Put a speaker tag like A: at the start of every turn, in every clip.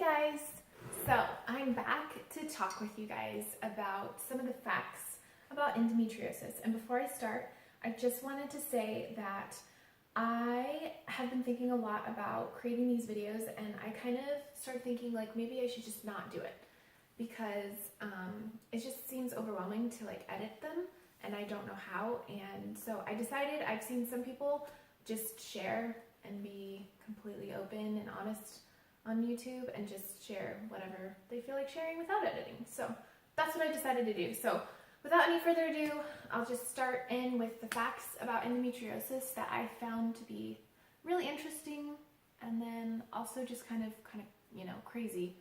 A: guys! So I'm back to talk with you guys about some of the facts about endometriosis. And before I start, I just wanted to say that I have been thinking a lot about creating these videos, and I kind of started thinking like maybe I should just not do it because it just seems overwhelming to like edit them, and I don't know how. And so I decided, I've seen some people just share and be completely open and honest on YouTube and just share whatever they feel like sharing without editing. So that's what I decided to do. So without any further ado, I'll just start in with the facts about endometriosis that I found to be really interesting, and then also just kind of crazy,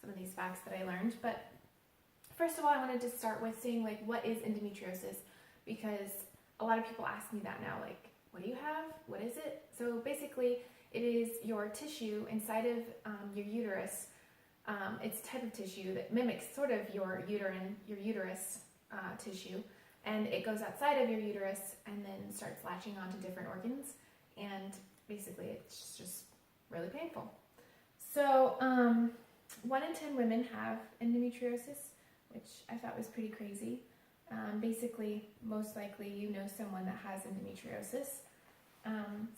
A: some of these facts that I learned. But first of all, I wanted to start with saying like, what is endometriosis? Because a lot of people ask me that now, like, what do you have? What is it? So basically, it is your tissue inside of your uterus. It's a type of tissue that mimics sort of your uterus tissue, and it goes outside of your uterus and then starts latching onto different organs, and basically it's just really painful. So 1 in 10 women have endometriosis, which I thought was pretty crazy. Basically, most likely you know someone that has endometriosis.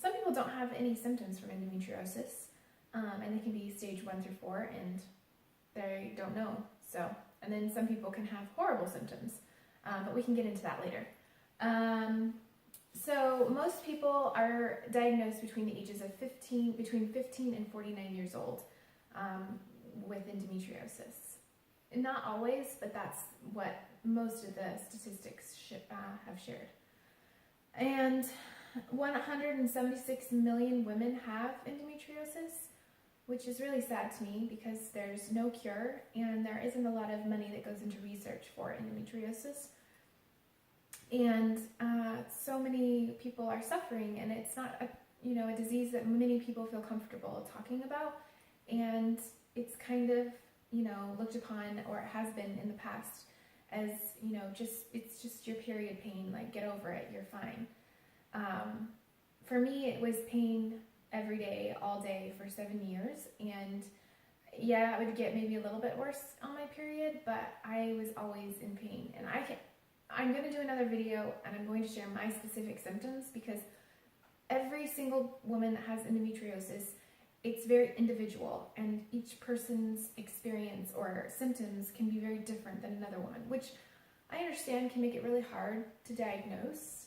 A: Some people don't have any symptoms from endometriosis, and they can be stage 1 through 4, and they don't know. So, and then some people can have horrible symptoms, but we can get into that later. So most people are diagnosed between the ages of between 15 and 49 years old with endometriosis. Not always, but that's what most of the statistics have shared. And 176 million women have endometriosis, which is really sad to me because there's no cure and there isn't a lot of money that goes into research for endometriosis. And so many people are suffering, and it's not a disease that many people feel comfortable talking about, and it's kind of looked upon, or it has been in the past, as it's just your period pain, like get over it, you're fine. For me, it was pain every day, all day for 7 years, and yeah, it would get maybe a little bit worse on my period, but I was always in pain. And I'm going to do another video, and I'm going to share my specific symptoms, because every single woman that has endometriosis, it's very individual, and each person's experience or symptoms can be very different than another woman, which I understand can make it really hard to diagnose.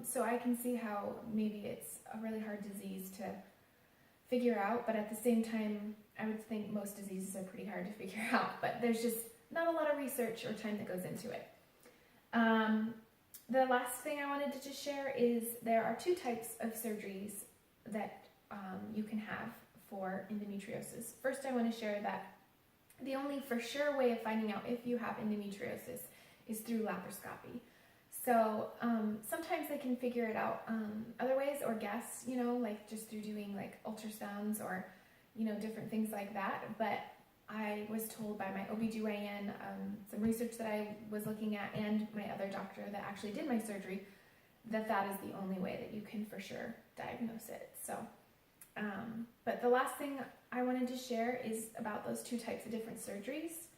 A: So I can see how maybe it's a really hard disease to figure out, but at the same time, I would think most diseases are pretty hard to figure out, but there's just not a lot of research or time that goes into it. The last thing I wanted to just share is there are 2 types of surgeries that you can have for endometriosis. First, I want to share that the only for sure way of finding out if you have endometriosis is through laparoscopy. So sometimes they can figure it out other ways, or guess, like just through doing like ultrasounds or, different things like that. But I was told by my OBGYN, some research that I was looking at, and my other doctor that actually did my surgery, that is the only way that you can for sure diagnose it. So, but the last thing I wanted to share is about those 2 types of different surgeries.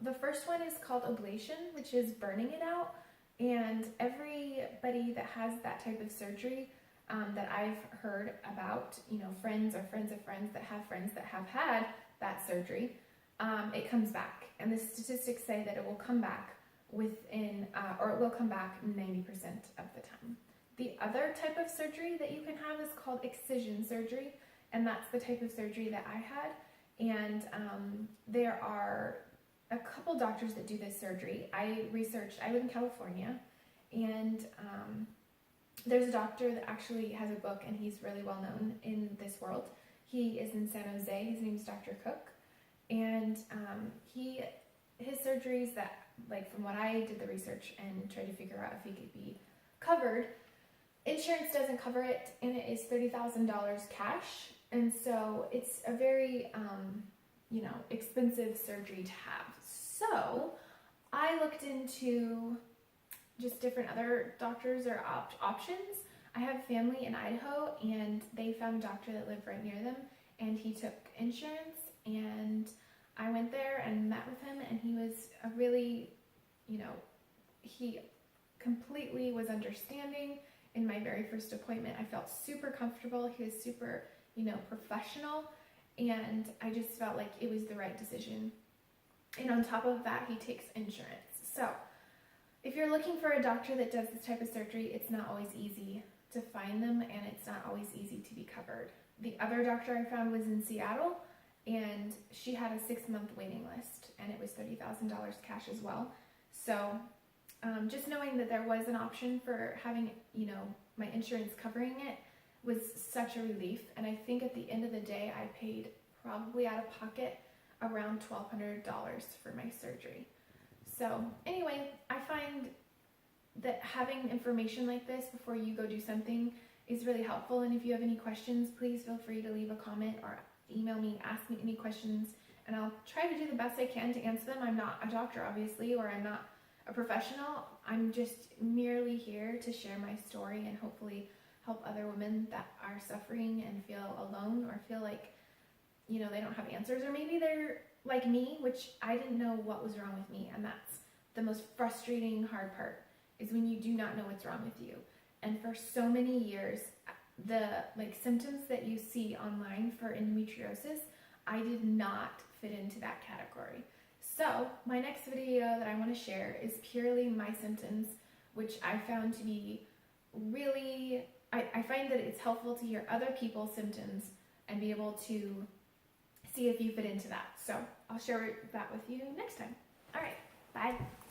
A: The first one is called ablation, which is burning it out. And everybody that has that type of surgery that I've heard about, friends or friends of friends that have had that surgery, it comes back. And the statistics say that it will come back within, or it will come back 90% of the time. The other type of surgery that you can have is called excision surgery, and that's the type of surgery that I had. And there are a couple doctors that do this surgery. I live in California, and there's a doctor that actually has a book, and he's really well known in this world. He is in San Jose. His name is Dr. Cook, and his surgeries that, like, from what I did the research and tried to figure out if he could be covered, insurance doesn't cover it, and it is $30,000 cash, and so it's a very expensive surgery to have. So I looked into just different other doctors or options. I have family in Idaho, and they found a doctor that lived right near them, and he took insurance, and I went there and met with him, and he was a really, he completely was understanding. In my very first appointment, I felt super comfortable. He was super, professional, and I just felt like it was the right decision. And on top of that, he takes insurance. So if you're looking for a doctor that does this type of surgery, it's not always easy to find them, and it's not always easy to be covered. The other doctor I found was in Seattle, and she had a 6-month waiting list, and it was $30,000 cash as well. So just knowing that there was an option for having, my insurance covering it was such a relief. And I think at the end of the day, I paid probably out of pocket around $1,200 for my surgery. So anyway, I find that having information like this before you go do something is really helpful. And if you have any questions, please feel free to leave a comment or email me, ask me any questions, and I'll try to do the best I can to answer them. I'm not a doctor, obviously, or I'm not a professional. I'm just merely here to share my story and hopefully help other women that are suffering and feel alone or feel like, they don't have answers, or maybe they're like me, which I didn't know what was wrong with me. And that's the most frustrating, hard part, is when you do not know what's wrong with you. And for so many years, the symptoms that you see online for endometriosis, I did not fit into that category. So my next video that I want to share is purely my symptoms, which I found to be really, I find that it's helpful to hear other people's symptoms and be able to see if you fit into that. So I'll share that with you next time. All right, bye.